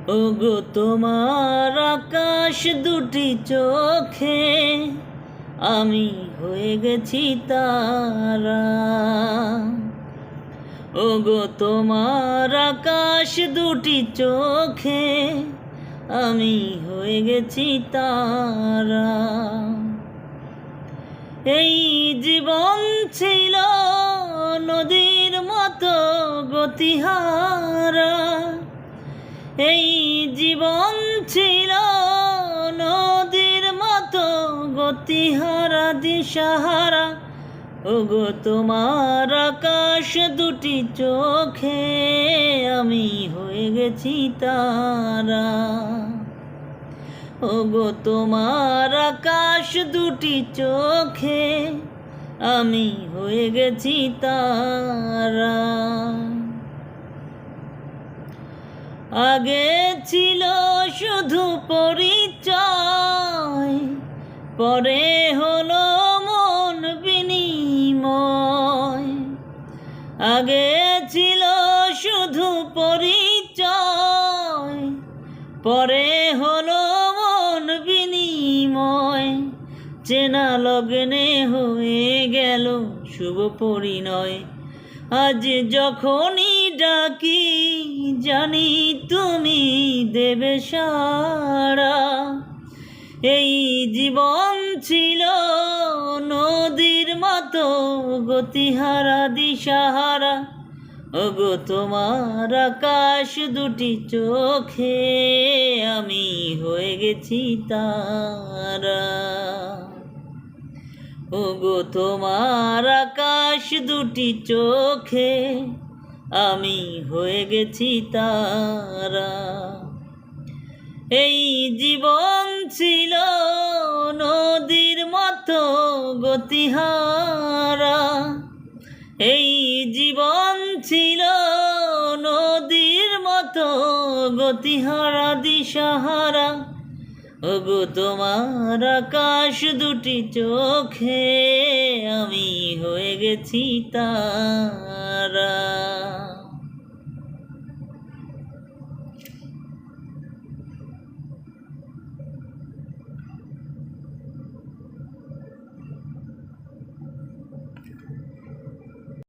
ওগো তোমার আকাশ দুটি চোখে আমি হয়ে গেছি তারা। ওগো তোমার আকাশ দুটি চোখে আমি হয়ে গেছি তারা। এই জীবন ছিল নদীর মতো গতিহারা। এই জীবন ছিল নদীর মতো গতিহারা দিশাহারা। ওগো তোমার আকাশ দুটি চোখে আমি হয়ে গেছি তারা। ওগো তোমার আকাশ দুটি চোখে আমি হয়ে গেছি তারা। আগে ছিল শুধু পরিচয়, পরে হলো মন বিনিময়। আগে ছিল শুধু পরিচয়, পরে হলো মন বিনিময়। চেনা লগ্নে হয়ে গেল শুভ পরিণয়। আজ যখনই ডাকি জানি তুমি দেবে সাড়া। এই জীবন ছিল নদীর মতো গতিহারা দিশাহারা। ওগো তোমার আকাশ দুটি চোখে আমি হয়ে গেছি তারা। ওগো তোমার আকাশ দুটি চোখে আমি হয়ে গেছি তারা। এই জীবন ছিল নদীর মতো গতিহারা। এই জীবন ছিল নদীর মতো গতিহারা দিশাহারা। ওগো তোমার আকাশ দুটি চোখে আমি হয়ে গেছি তারা।